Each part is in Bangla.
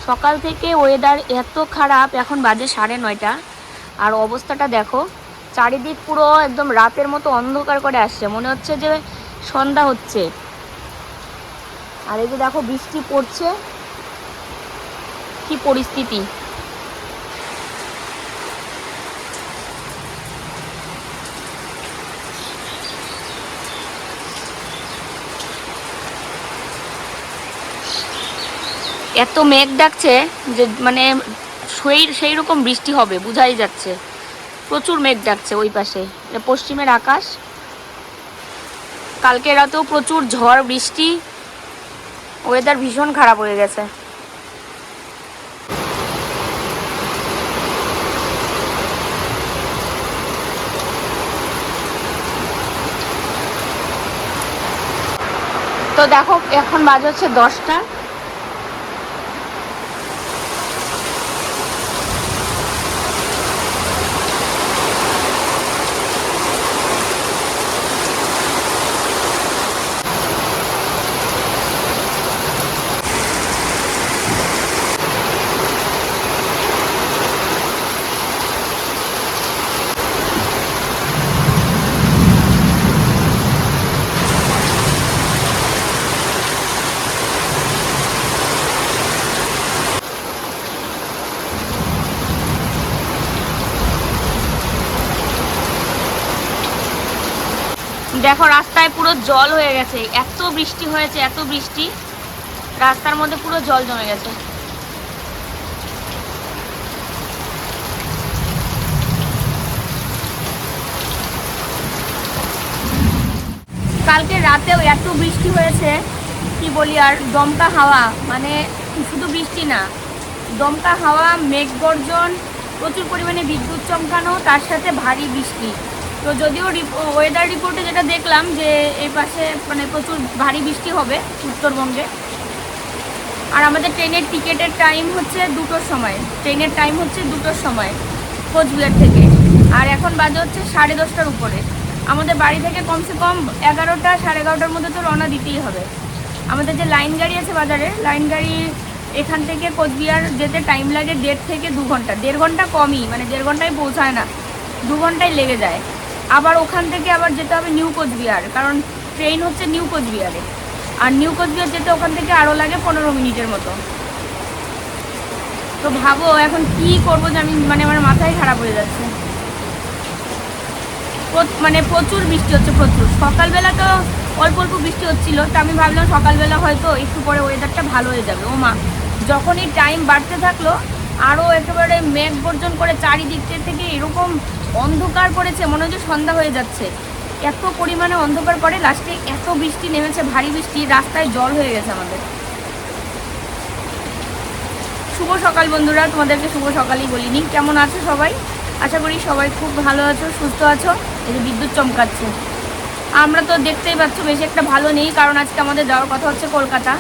সকাল থেকে ওয়েদার এত খারাপ, এখন বাজে 9:30 আর অবস্থাটা দেখো, চারিদিক পুরো একদম রাতের মতো অন্ধকার করে আসছে, মনে হচ্ছে যে সন্ধ্যা হচ্ছে। আর এই যে দেখো বৃষ্টি পড়ছে, কি পরিস্থিতি। এত মেঘ ডাকছে যে মানে সেই রকম বৃষ্টি হবে বোঝাই যাচ্ছে। প্রচুর মেঘ ডাকছে ওই পাশে, পশ্চিমের আকাশ। কালকে রাতেও প্রচুর ঝড় বৃষ্টি, ওয়েদার ভীষণ খারাপ হয়ে গেছে। তো দেখো এখন বাজে হচ্ছে 10টা। দেখো রাস্তায় পুরো জল হয়ে গেছে, এত বৃষ্টি হয়েছে, এত বৃষ্টি, রাস্তার মধ্যে পুরো জল জমে গেছে। কালকে রাতেও এত বৃষ্টি হয়েছে, কি বলি আর। দমকা হাওয়া, মানে শুধু বৃষ্টি না, দমকা হাওয়া, মেঘ গর্জন, প্রচুর পরিমাণে বিদ্যুৎ চমকানো, তার সাথে ভারী বৃষ্টি। তো যদিও ওয়েদার রিপোর্টে যেটা দেখলাম যে এই পাশে মানে প্রচুর ভারী বৃষ্টি হবে উত্তরবঙ্গে। আর আমাদের ট্রেনের টিকিটের টাইম হচ্ছে 2টোর সময়, ট্রেনের টাইম হচ্ছে 2টোর সময় কোচবিহার থেকে। আর এখন বাজে হচ্ছে 10:30টার উপরে। আমাদের বাড়ি থেকে কমসে কম 11টা 11:30টার মধ্যে তো রওনা দিতেই হবে। আমাদের যে লাইন গাড়ি আছে বাজারে, লাইন গাড়ি এখান থেকে কোচবিহার যেতে টাইম লাগে 1.5 থেকে 2 ঘন্টা। 1.5 ঘন্টা কমই, মানে 1.5 ঘন্টায় পৌঁছায় না, 2 ঘন্টায় লেগে যায়। আবার ওখান থেকে আবার যেতে হবে নিউ কোচবিহার, কারণ ট্রেন হচ্ছে নিউ কোচবিহারে। আর নিউ কোচবিহার যেতে ওখান থেকে আরও লাগে 15 মিনিটের মতো। তো ভাবো এখন কি করবো যে আমি, মানে আমার মাথায় খারাপ হয়ে যাচ্ছে। মানে প্রচুর বৃষ্টি হচ্ছে, প্রচুর। সকালবেলা তো অল্প অল্প বৃষ্টি হচ্ছিল, তো আমি ভাবলাম সকালবেলা হয়তো একটু পরে ওয়েদারটা ভালো হয়ে যাবে। ও মা, যখনই টাইম বাড়তে থাকলো আরও একেবারে মেঘ গর্জন করে চারিদিক থেকে এরকম অন্ধকার করেছে, মনে হচ্ছে সন্ধ্যা হয়ে যাচ্ছে। এত পরিমাণে অন্ধকার করে, লাস্টে এত বৃষ্টি নেমেছে, ভারী বৃষ্টি, রাস্তায় জল হয়ে গেছে আমাদের। শুভ সকাল বন্ধুরা, তোমাদেরকে শুভ সকালই বলিনি। কেমন আছো সবাই? আশা করি সবাই খুব ভালো আছো, সুস্থ আছো। এই যে বিদ্যুৎ চমকাচ্ছে, আমরা তো দেখতেই পাচ্ছ বেশি একটা ভালো নেই, কারণ আজকে আমাদের যাওয়ার কথা হচ্ছে কলকাতা।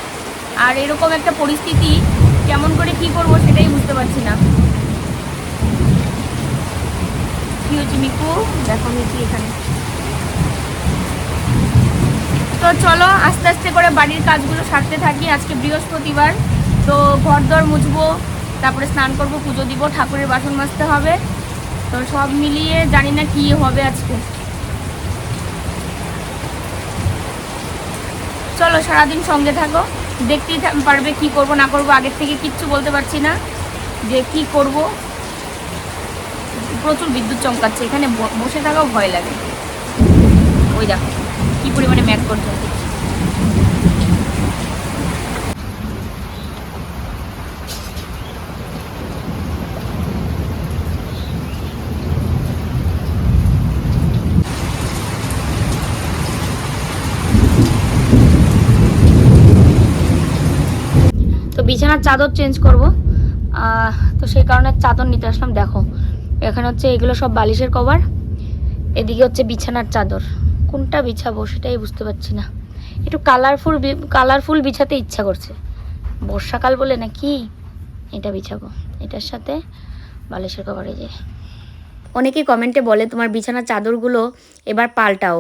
আর এরকম একটা পরিস্থিতি, কেমন করে কি করব সেটাই বুঝতে পারছি না। কি হচ্ছে মিকু? দেখো মিকু এখানে। তো চলো আস্তে আস্তে করে বাড়ির কাজগুলো সারতে থাকি। আজকে বৃহস্পতিবার, তো ঘরদর মুছবো, তারপরে স্নান করব, পুজো দিব, ঠাকুরের বাসন মাজতে হবে। তো সব মিলিয়ে জানি না কি হবে আজকে। চলো সারাদিন সঙ্গে থাকো, দেখতেই পারবে কি করব না করব। আগের থেকে কিচ্ছু বলতে পারছি না যে কি করব। প্রচুর বিদ্যুৎ চমকাচ্ছে, এখানে বসে থাকাও ভয় লাগে। ওই দেখো কি পরিমাণে মেঘ করছে। তো বিছানার চাদর চেঞ্জ করব, তো সেই কারণে চাদর নিতে আসলাম। দেখো এখানে হচ্ছে এগুলো সব বালিশের কভার, এদিকে হচ্ছে বিছানার চাদর। কোনটা বিছাবো সেটাই বুঝতে পারছি না। একটু কালারফুল বিছাতে ইচ্ছা করছে, বর্ষাকাল বলে নাকি। এটা বিছাবো, এটার সাথে বালিশের কভার। এই যে অনেকেই কমেন্টে বলে তোমার বিছানার চাদরগুলো এবার পাল্টাও,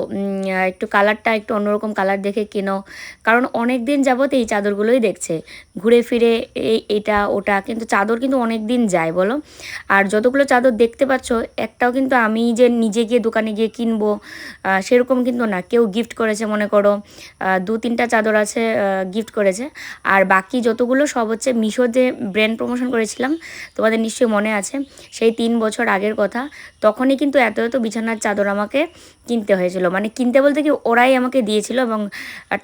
একটু কালারটা একটু অন্যরকম কালার দেখে কেনো, কারণ অনেক দিন যাবত এই চাদরগুলোই দেখছে ঘুরে ফিরে এটা ওটা, কিন্তু চাদর কিন্তু অনেক দিন যায় বলো। আর যতগুলো চাদর দেখতে পাচ্ছ একটাও কিন্তু আমি যে নিজে গিয়ে দোকানে গিয়ে কিনবো সেরকম কিন্তু না, কেউ গিফট করেছে মনে করো, 2-3টা চাদর আছে গিফট করেছে। আর বাকি যতগুলো সব হচ্ছে মিশো যে ব্র্যান্ড প্রমোশন করেছিলাম তোমাদের নিশ্চয়ই মনে আছে, সেই 3 বছর আগের কথা, তখনই কিন্তু এত এত বিছানার চাদর আমাকে কিনতে হয়েছিল। মানে কিনতে বলতে কি ওরাই আমাকে দিয়েছিল এবং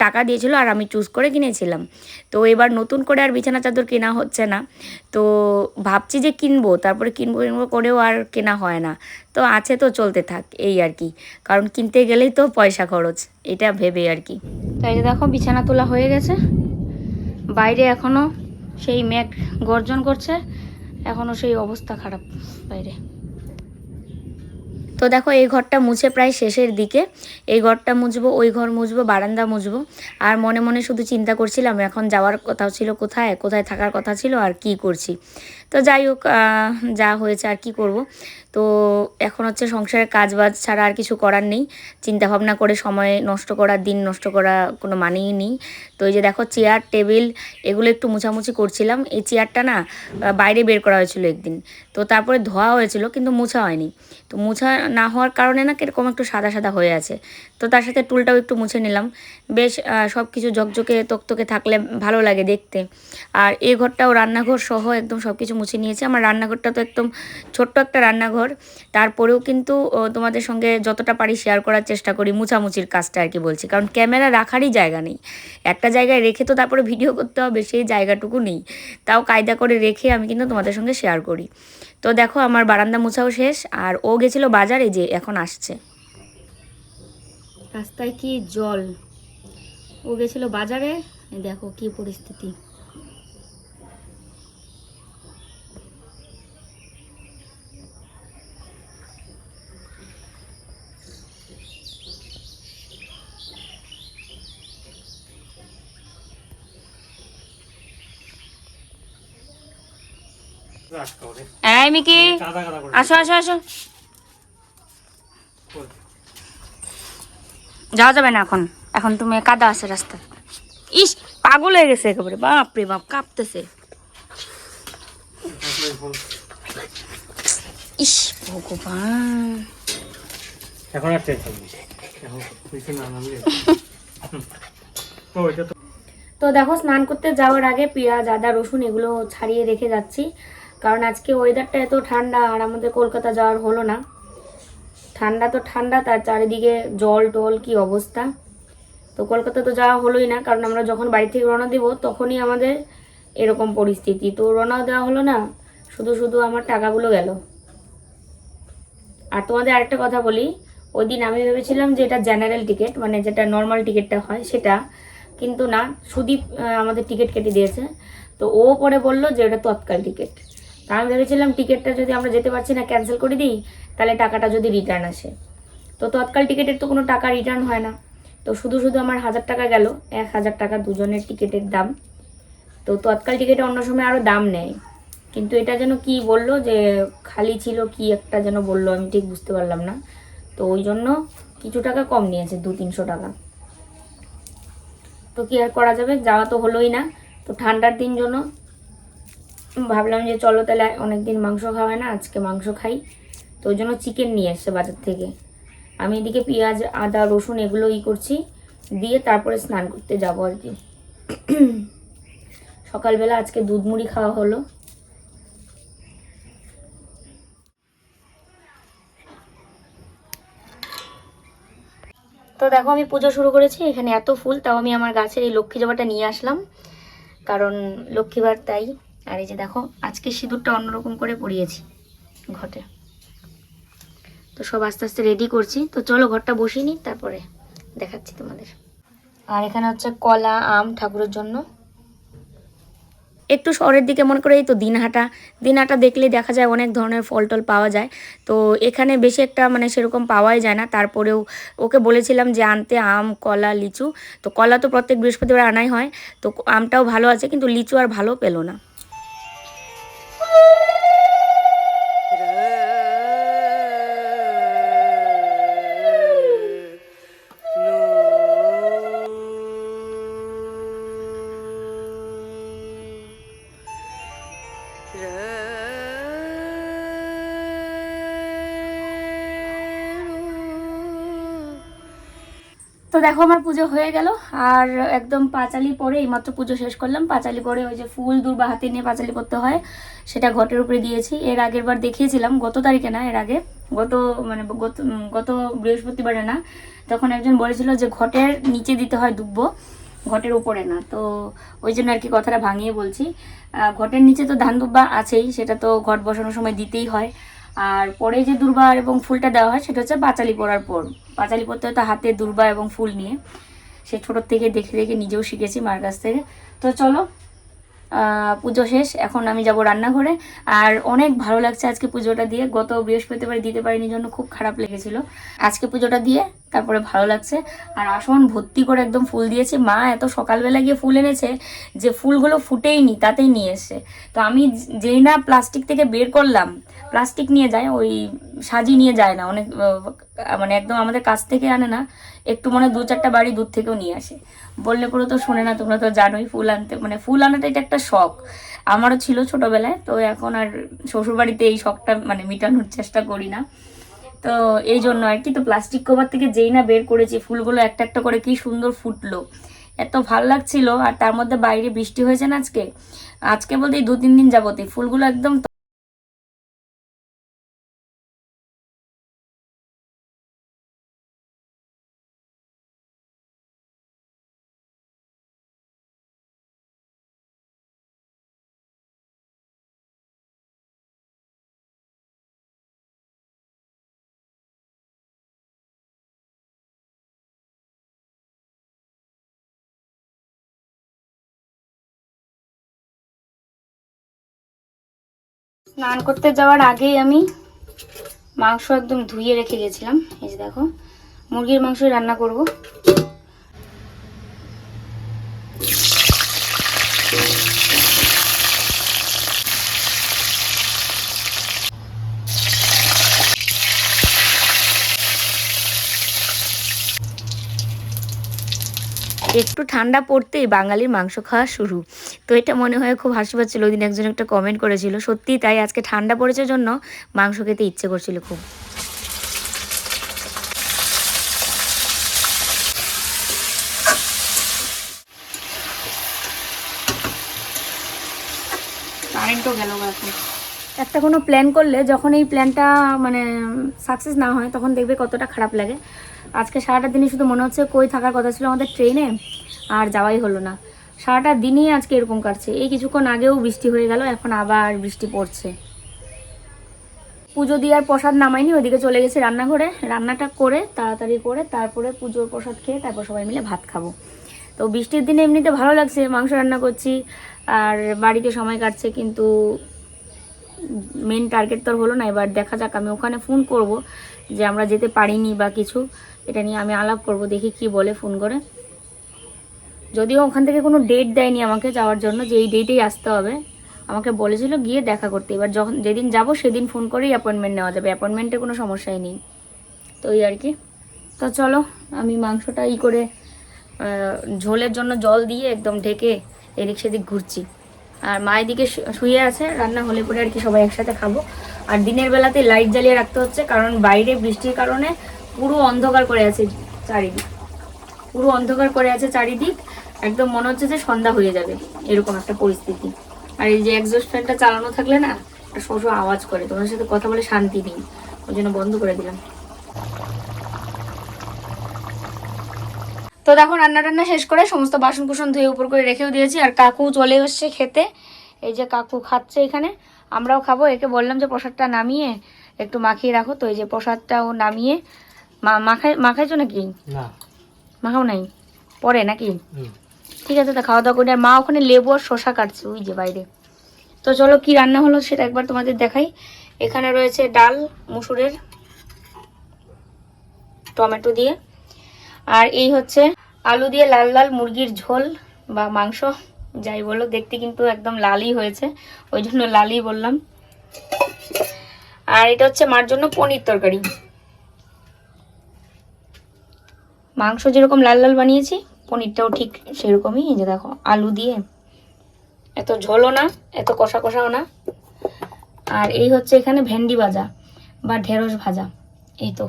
টাকা দিয়েছিল আর আমি চুজ করে কিনেছিলাম। তো এবার নতুন করে আর বিছানা চাদর কেনা হচ্ছে না, তো ভাবছি যে কিনবো, তারপরে কিনবো কিনবো করেও আর কেনা হয় না। তো আছে তো চলতে থাক এই আর কি, কারণ কিনতে গেলেই তো পয়সা খরচ, এটা ভেবে আর কি। তাই যে দেখো বিছানা তোলা হয়ে গেছে, বাইরে এখনও সেই মেঘ গর্জন করছে, এখনও সেই অবস্থা খারাপ বাইরে। তো দেখো এই ঘরটা মুছে প্রায় শেষের দিকে, এই ঘরটা মুছবো, ওই ঘর মুছবো, বারান্দা মুছবো। আর মনে মনে শুধু চিন্তা করছিলাম এখন যাওয়ার কথা ছিল কোথায়, কোথায় থাকার কথা ছিল আর কি করছি। তো যাই হোক, যা হয়েছে আর কি করব। তো এখন হচ্ছে সংসারের কাজ বাজ ছাড়া আর কিছু করার নেই, চিন্তাভাবনা করে সময় নষ্ট করা, দিন নষ্ট করা কোনো মানেই নেই। তো এই যে দেখো চেয়ার টেবিল এগুলো একটু মুছামুছি করছিলাম। এই চেয়ারটা না বাইরে বের করা হয়েছিল একদিন, তো তারপরে ধোয়া হয়েছিল কিন্তু মোছা হয়নি। তো মোছা না হওয়ার কারণে না কীরকম একটু সাদা সাদা হয়ে আছে, তো তার সাথে টুলটাও একটু মুছে নিলাম। বেশ সব কিছু ঝকঝকে তকতকে থাকলে ভালো লাগে দেখতে। আর এই ঘরটাও রান্নাঘর সহ একদম সব কিছু মুছে নিয়েছে। আমার রান্নাঘরটা তো একদম ছোট্ট একটা রান্নাঘর, তারপরেও কিন্তু তোমাদের সঙ্গে যতটা পারি শেয়ার করার চেষ্টা করি মুছামুছির কাজটা আর কি বলছি, কারণ ক্যামেরা রাখারই জায়গা নেই। একটা জায়গায় রেখে তো তারপরে ভিডিও করতে হবে, সেই জায়গাটুকু নেই, তাও কায়দা করে রেখে আমি কিন্তু তোমাদের সঙ্গে শেয়ার করি। তো দেখো আমার বারান্দা মুছাও শেষ, আর ও গেছিলো বাজারে, যে এখন আসছে। রাস্তায় কি জল, ও গেছিল বাজারে, দেখো কি পরিস্থিতি। এই মিকি, আসো আসো আসো, যাওয়া যাবে না এখন, এখন তুমি কাদা আছে রাস্তা। ইস পাগল হয়ে গেছে একেবারে, বাপ রে বাপ কাঁপতেছে। ইস ভগবান, এখন আর তো দেখো স্নান করতে যাওয়ার আগে পেঁয়াজ আদা রসুন এগুলো ছাড়িয়ে রেখে যাচ্ছি, কারণ আজকে ওয়েদারটা এত ঠান্ডা আর আমাদের কলকাতা যাওয়ার হলো না। ঠান্ডা তো ঠান্ডা, তার চারিদিকে জল টল কি অবস্থা। তো কলকাতা তো যাওয়া হলোই না, কারণ আমরা যখন বাড়ি থেকে রওনা দিব তখনই আমাদের এরকম পরিস্থিতি, তো রওনাও দেওয়া হলো না, শুধু শুধু আমার টাকাগুলো গেল। আর তোমাদের আরেকটা কথা বলি, ওই দিন আমি ভেবেছিলাম যে এটা জেনারেল টিকিট, মানে যেটা নর্মাল টিকিটটা হয় সেটা, কিন্তু না, সুদীপ আমাদের টিকিট কেটে দিয়েছে। তো ও পরে বললো যে এটা তৎকাল টিকিট। তা আমি ভেবেছিলাম টিকিটটা যদি আমরা যেতে পারছি না ক্যান্সেল করে দিই, তাহলে টাকাটা যদি রিটার্ন আসে। তো তৎকাল টিকিটের তো কোনো টাকা রিটার্ন হয় না, তো শুধু শুধু আমার 1000 টাকা গেল, 1000 টাকা দুজনের টিকিটের দাম। তো তৎকাল টিকিটে অন্য সময় আরও দাম নেয়, কিন্তু এটা যেন কি বললো যে খালি ছিল কি একটা যেন বললো, আমি ঠিক বুঝতে পারলাম না। তো ওই জন্য কিছু টাকা কম নিয়েছে, 200-300 টাকা। তো কি আর করা যাবে, যাওয়া তো হলোই না। তো ঠান্ডার দিন জন্য ভাবলাম যে চলো তাহলে অনেকদিন মাংস খাওয়া হয় না, আজকে মাংস খাই। তো ওই জন্য চিকেন নিয়ে এসছে বাজার থেকে। আমি এদিকে পেঁয়াজ আদা রসুন এগুলো করছি, দিয়ে তারপরে স্নান করতে যাবো আর কি। সকালবেলা আজকে দুধ মুড়ি খাওয়া হলো। তো দেখো আমি পুজো শুরু করেছি, এখানে এত ফুল, তাও আমি আমার গাছের এই লক্ষ্মী জবাটা নিয়ে আসলাম, কারণ লক্ষ্মীবার তাই। আর এই যে দেখো আজকে সিঁদুরটা অন্যরকম করে পরিয়েছি ঘটে। তো সব আস্তে আস্তে রেডি করছি, তো চলো ঘরটা বসিয়ে নিই তারপরে দেখাচ্ছি তোমাদের। আর এখানে হচ্ছে কলা আম ঠাকুরের জন্য। একটু শহরের দিকে মনে করে এই তো দিনহাটা, দিনহাটা দেখলেই দেখা যায় অনেক ধরনের ফল টল পাওয়া যায়। তো এখানে বেশি একটা মানে সেরকম পাওয়াই যায় না, তারপরেও ওকে বলেছিলাম যে আনতে আম কলা লিচু। তো কলা তো প্রত্যেক বৃহস্পতিবার আনাই হয়, তো আমটাও ভালো আছে, কিন্তু লিচু আর ভালো পেলো না। তো দেখো আমার পুজো হয়ে গেল, আর একদম পাঁচালি পরে এইমাত্র পুজো শেষ করলাম। পাঁচালি পরে ওই যে ফুল দুর্বা হাতে নিয়ে পাঁচালি করতে হয়, সেটা ঘটের উপরে দিয়েছি। এর আগের বার দেখিয়েছিলাম, গত তারিখে না, এর আগে গত মানে গত বৃহস্পতিবারে না, তখন একজন বলেছিল যে ঘটের নিচে দিতে হয় দুব্ব, ঘটের উপরে না। তো ওই জন্য আর কি কথাটা ভাঙিয়ে বলছি। ঘটের নিচে তো ধান দুব্বা আছেই, সেটা তো ঘট বসানোর সময় দিতেই হয়। আর পরে যে দুর্বা এবং ফুলটা দেওয়া হয় সেটা হচ্ছে পাঁচালি পড়ার পর। পাঁচালি পড়তে হয় তো হাতে দুর্বা এবং ফুল নিয়ে, সে ছোটোর থেকে দেখে দেখে নিজেও শিখেছি মার কাছ থেকে। তো চলো, পুজো শেষ, এখন আমি যাব রান্নাঘরে। আর অনেক ভালো লাগছে আজকে পুজোটা দিয়ে। গত বৃহস্পতিবার দিতে পারিনি জন্য খুব খারাপ লেগেছিল, আজকে পুজোটা দিয়ে তারপরে ভালো লাগছে। আর আসন ভর্তি করে একদম ফুল দিয়েছি। মা এত সকালবেলা গিয়ে ফুল এনেছে যে ফুলগুলো ফুটেই নি, তাতেই নিয়ে এসছে। তো আমি যেই না প্লাস্টিক থেকে বের করলাম, প্লাস্টিক নিয়ে যায়, ওই সাজি নিয়ে যায় না অনেক, মানে একদম আমাদের কাছ থেকে আনে না, একটু মনে 2-4টা বাড়ি দূর থেকেও নিয়ে আসে। বললে পুরো তো শোনে না, তোমরা তো জানোই ফুল আনতে, মানে ফুল আনাটা এটা একটা শখ আমারও ছিল ছোটবেলায়। তো এখন আর শ্বশুরবাড়িতে এই শখটা মানে মেটানোর চেষ্টা করি না, তো এই জন্য আর কি। তো প্লাস্টিক কভার থেকে যেই না বের করেছি, ফুলগুলো একটা একটা করে কি সুন্দর ফুটলো, এত ভাল লাগছিল। আর তার মধ্যে বাইরে বৃষ্টি হয়েছে না আজকে, আজকে বলতে এই 2-3 দিন যাবতই ফুলগুলো একদম। স্নান করতে যাওয়ার আগেই আমি মাংস একদম ধুয়ে রেখে গেছিলাম। এই যে দেখো, মুরগির মাংস রান্না করব। একটু ঠান্ডা পড়তেই বাঙালির মাংস খাওয়া শুরু। তো এটা মনে হয় খুব হাসি পাচ্ছিল। ওই দিন একজন একটা কমেন্ট করেছিল, সত্যি তাই, আজকে ঠান্ডা পড়েছে জন্য মাংস খেতে ইচ্ছে করছিল খুব। কারেন্টও গেল এখন। একটা কোনো প্ল্যান করলে যখন এই প্ল্যানটা মানে সাকসেস না হয়, তখন দেখবে কতটা খারাপ লাগে। আজকে সারাটা দিনই শুধু মনে হচ্ছে কই থাকার কথা ছিল আমাদের ট্রেনে, আর যাওয়াই হলো না। সারাটা দিনই আজকে এরকম কাটছে। এই কিছুক্ষণ আগেও বৃষ্টি হয়ে গেল, এখন আবার বৃষ্টি পড়ছে। পুজো দিয়ে আর প্রসাদ নামাইনি, ওইদিকে চলে গেছি রান্নাঘরে, রান্নাটা করে তাড়াতাড়ি করে তারপরে পুজোর প্রসাদ খেয়ে তারপর সবাই মিলে ভাত খাবো। তো বৃষ্টির দিনে এমনিতে ভালো লাগছে, মাংস রান্না করছি আর বাড়িতে সময় কাটছে, কিন্তু মেন টার্গেট তো হলো না। এবার দেখা যাক, আমি ওখানে ফোন করব যে আমরা যেতে পারিনি বা কিছু, এটা নিয়ে আমি আলাপ করব, দেখি কি বলে ফোন করে। যদিও ওখান থেকে কোনো ডেট দেয়নি আমাকে যাওয়ার জন্য, যে এই ডেটেই আসতে হবে, আমাকে বলেছিল গিয়ে দেখা করতে। এবার যখন যেদিন যাব সেদিন ফোন করেই অ্যাপয়েন্টমেন্ট নেওয়া যাবে, অ্যাপয়েন্টমেন্টের কোনো সমস্যাই নেই। তো এই আর কি। তো চলো, আমি মাংসটা করে ঝোলের জন্য জল দিয়ে একদম ঢেকে এদিক সেদিক ঘুরছি। আর মা এদিকে শুয়ে আছে, রান্না হলে পরে আর কি সবাই একসাথে খাবো। আর দিনের বেলাতে লাইট জ্বালিয়ে রাখতে হচ্ছে, কারণ বাইরে বৃষ্টির কারণে পুরো অন্ধকার করে আছে চারিদিক, পুরো অন্ধকার করে আছে চারিদিক, একদম মনে হচ্ছে যে সন্ধ্যা হয়ে যাবে, এরকম একটা পরিস্থিতি। আর এই যে এক্সস্ট ফ্যানটা চালানো থাকলে না একটা শোষ আওয়াজ করে, তোমার সাথে কথা বলে শান্তি নেই, ওই জন্য বন্ধ করে দিলাম। তো দেখো, রান্না টান্না শেষ করে সমস্ত বাসন কুসন ধুয়ে উপর করে রেখেও দিয়েছি। আর কাকু চলে এসছে খেতে, এই যে কাকু খাচ্ছে এখানে, আমরাও খাবো। একে বললাম যে প্রসাদটা নামিয়ে একটু মাখিয়ে রাখো, তো এই যে প্রসাদটাও নামিয়ে মাখাইছো নাকি? না, মাখাও নাই, পরে নাকি? ঠিক আছে, তা খাওয়া দাওয়া করি। আর মা ওখানে লেবু আর শশা কাটছে ওই যে বাইরে। তো চলো, কি রান্না হলো সেটা একবার তোমাদের দেখাই। এখানে রয়েছে ডাল মুসুরের, টমেটো দিয়ে, আর এই হচ্ছে আলু দিয়ে লাল লাল মুরগির ঝোল বা মাংস, যাই বলো, দেখতে কিন্তু একদম লালই হয়েছে, ওই জন্য লালই বললাম। আর এটা হচ্ছে মার জন্য পনির তরকারি। মাংস যেরকম লাল লাল বানিয়েছি, পনিরটাও ঠিক সেরকমই। এই যে দেখো, আলু দিয়ে, এত ঝোলও না এত কষা কষাও না, আর এই হচ্ছে এখানে ভেন্ডি ভাজা বা ঢেঁড়স ভাজা। এই তো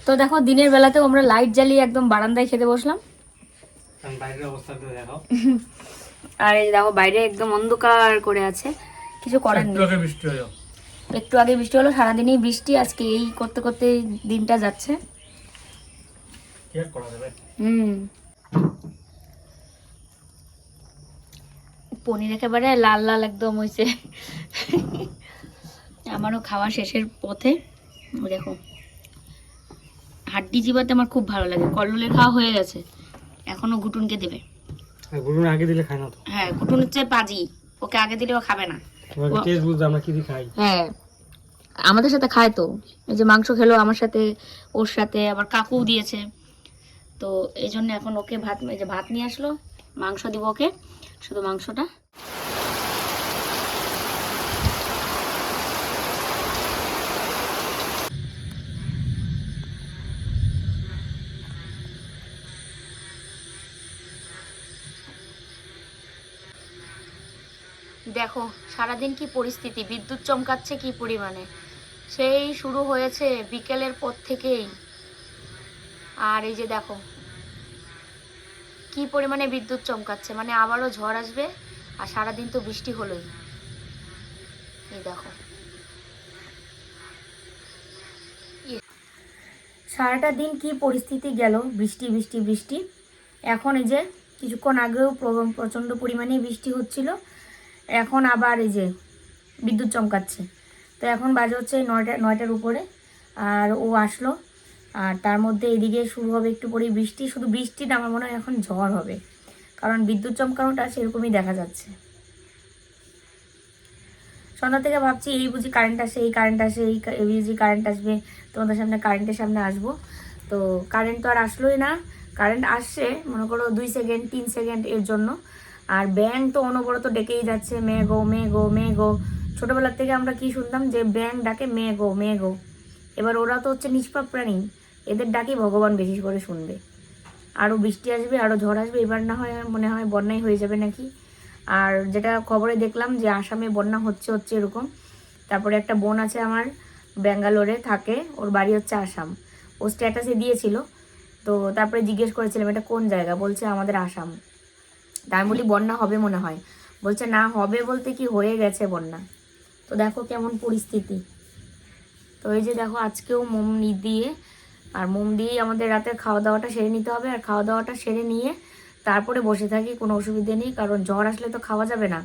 তো দেখো দিনের বেলাতেও আমরা লাইট জ্বালিয়ে একদম বারান্দায় খেতে বসলাম। আর এই দেখো বাইরে একদম অন্ধকার করে আছে, কিছু করার নেই। একটু আগে বৃষ্টি হলো, সারাদিনই বৃষ্টি, আজকে এই করতে করতে দিনটা যাচ্ছে। পনির একেবারে লাল লাল একদম হয়েছে। আমারও খাওয়া শেষের পথে। দেখো হাড্ডি চিবাতে আমার খুব ভালো লাগে। কল্লোলের খাওয়া হয়ে গেছে, এখনো ঘুটুনকে দেবে। ঘুটুন আগে দিলে খায় না তো। হ্যাঁ ঘুটুন হচ্ছে পাজি, ওকে আগে দিলে ও খাবে না। টেস্ট বুঝতে আমরা কি খাই। হ্যাঁ আমাদের সাথে খায় তো, এই যে মাংস খেলো আমার সাথে, ওর সাথে আবার কাকু দিয়েছে। তো এই জন্য এখন ওকে ভাত, এই যে ভাত নিয়ে আসলো, মাংস দিব ওকে, শুধু মাংসটা। দেখো সারাদিন কি পরিস্থিতি, বিদ্যুৎ চমকাচ্ছে কি পরিমাণে। সেই শুরু হয়েছে বিকেলের পর থেকেই। আর এই যে দেখো কি পরিমাণে বিদ্যুৎ চমকাচ্ছে, মানে আবারও ঝড় আসবে। আর সারাদিন তো বৃষ্টি হলোই। এই দেখো সারাটা দিন কি পরিস্থিতি গেল, বৃষ্টি বৃষ্টি বৃষ্টি। এখন এই যে কিছুক্ষণ আগেও প্রচণ্ড পরিমাণে বৃষ্টি হচ্ছিল, এখন আবার এই যে বিদ্যুৎ চমকাচ্ছে। তো এখন বাজে হচ্ছে 9টার উপরে, আর ও আসলো। আর তার মধ্যে এদিকে শুরু হবে একটু পরেই বৃষ্টি। শুধু বৃষ্টি না, আমার মনে হয় এখন ঝড় হবে, কারণ বিদ্যুৎ চমকানোটা সেরকমই দেখা যাচ্ছে। সন্ধ্যা থেকে ভাবছি এই বুঝি কারেন্ট আসে, এই কারেন্ট আসে, এই বুঝি কারেন্ট আসবে, তোমাদের সামনে কারেন্টের সামনে আসবো। তো কারেন্ট তো আর আসলোই না। কারেন্ট আসছে মনে করো 2 সেকেন্ড 3 সেকেন্ড এর জন্য। আর ব্যাঙ তো অনবরত ডেকেই যাচ্ছে, মে গো মে গো মে গো। ছোটোবেলার থেকে আমরা কি শুনতাম যে ব্যাঙ ডাকে মে গো মে গো। এবার ওরা তো হচ্ছে নিষ্পাপ প্রাণী, এদের ডাকি ভগবান বেশি করে শুনবে। আরও বৃষ্টি আসবে, আরও ঝড় আসবে, এবার না হয় মনে হয় বন্যাই হয়ে যাবে নাকি। আর যেটা খবরে দেখলাম যে আসামে বন্যা হচ্ছে এরকম। তারপরে একটা বোন আছে আমার, ব্যাঙ্গালোরে থাকে, ওর বাড়ি হচ্ছে আসাম। ও স্ট্যাটাসে দিয়েছিল। তো তারপরে জিজ্ঞেস করেছিলাম এটা কোন জায়গা, বলছে আমাদের আসাম। তাই বলি বন্যা হবে মনে হয়, বলছে না হবে বলতে কি হয়ে গেছে বন্যা। তো দেখো কেমন পরিস্থিতি। তো এই যে দেখো আজকেও মোম দিয়ে, আর মোম দিয়েই আমাদের রাতের খাওয়া দাওয়াটা সেরে নিতে হবে। আর খাওয়া দাওয়াটা সেরে নিয়ে তারপরে বসে থাকি, কোনো অসুবিধে নেই, কারণ ঝড় আসলে তো খাওয়া যাবে না।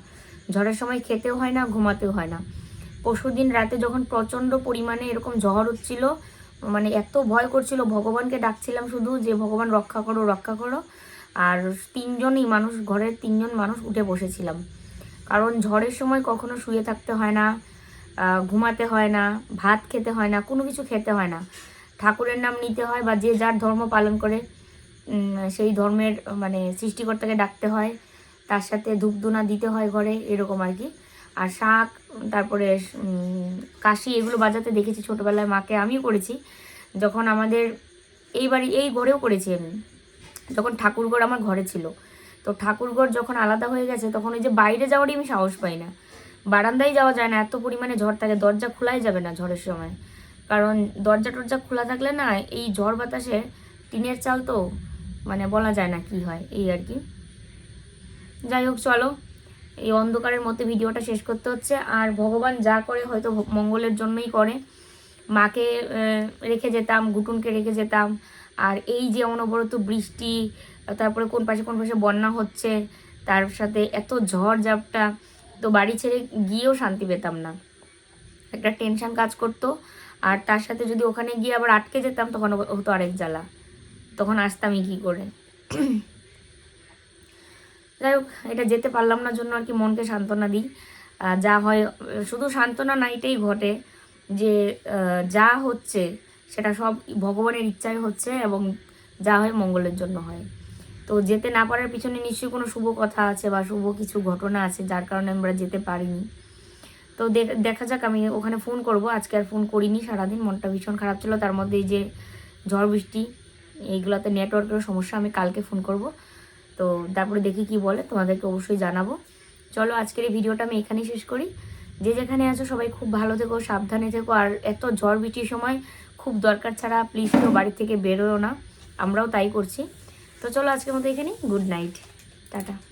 ঝড়ের সময় খেতেও হয় না, ঘুমাতেও হয় না। পরশুদিন রাতে যখন প্রচণ্ড পরিমাণে এরকম ঝড় হচ্ছিল, মানে এত ভয় করছিল, ভগবানকে ডাকছিলাম শুধু যে ভগবান রক্ষা করো রক্ষা করো। আর 3জনই মানুষ, ঘরের 3জন মানুষ উঠে বসেছিলাম, কারণ ঝড়ের সময় কখনো শুয়ে থাকতে হয় না, ঘুমাতে হয় না, ভাত খেতে হয় না, কোনো কিছু খেতে হয় না। ঠাকুরের নাম নিতে হয়, বা যে যার ধর্ম পালন করে সেই ধর্মের মানে সৃষ্টিকর্তাকে ডাকতে হয়, তার সাথে ধূপধুনা দিতে হয় ঘরে, এরকম আর কি। আর শাঁখ, তারপরে কাশি, এগুলো বাজাতে দেখেছি ছোটোবেলায় মাকে, আমিও করেছি। যখন আমাদের এই বাড়ি এই ঘরেও করেছি আমি, যখন ঠাকুরঘর আমার ঘরে ছিল। তো ঠাকুরঘর যখন আলাদা হয়ে গেছে, তখন ওই যে বাইরে যাওয়ারই আমি সাহস পাই না, বারান্দায় যাওয়া যায় না, এত পরিমাণে ঝড় থাকে। দরজা খোলাই যাবে না ঝড়ের সময়, কারণ দরজা টরজা খোলা থাকলে না এই ঝড় বাতাসে, টিনের চাল তো, মানে বলা যায় না কি হয়, এই আর কি। যাই হোক চলো, এই অন্ধকারের মধ্যে ভিডিওটা শেষ করতে হচ্ছে। আর ভগবান যা করে হয়তো মঙ্গলের জন্যই করে। মাকে রেখে যেতাম, গুটুনকে রেখে যেতাম, আর এই যে অনবরত বৃষ্টি, তারপরে কোন পাশে বন্যা হচ্ছে, তার সাথে এত ঝড় ঝাপটা, তো বাড়ি ছেড়ে গিয়েও শান্তি পেতাম না, একটা টেনশন কাজ করতো। আর তার সাথে যদি ওখানে গিয়ে আবার আটকে যেতাম, তখন হতো আরেক জ্বালা, তখন আসতামই কী করে। যাই হোক, এটা যেতে পারলাম না জন্য আর কি মনকে সান্ত্বনা দিই। যা হয়, শুধু সান্ত্বনা না, এটাই ঘটে যে যা হচ্ছে সেটা সব ভগবানের ইচ্ছায় হচ্ছে, এবং যা হয় মঙ্গলের জন্য হয়। তো যেতে না পারার পিছনে নিশ্চয়ই কোনো শুভ কথা আছে, বা শুভ কিছু ঘটনা আছে, যার কারণে আমরা যেতে পারিনি। তো দেখা যাক, আমি ওখানে ফোন করব। আজকে আর ফোন করিনি, সারাদিন মনটা ভীষণ খারাপ ছিল, তার মধ্যে এই যে ঝড় বৃষ্টি, এইগুলোতে নেটওয়ার্কের সমস্যা, আমি কালকে ফোন করব। তো তারপরে দেখি কি বলে, তোমাদেরকে অবশ্যই জানাবো। চলো আজকের এই ভিডিওটা আমি এখানেই শেষ করি। যে যেখানে আছো সবাই খুব ভালো থেকো, সাবধানে থেকো। আর এত ঝড় বৃষ্টির সময় খুব দরকার ছাড়া প্লিজ কেউ বাড়ি থেকে বেরোও না, আমরাও তাই করছি। তো চলো আজকের মতো এখানেই, গুড নাইট, টাটা।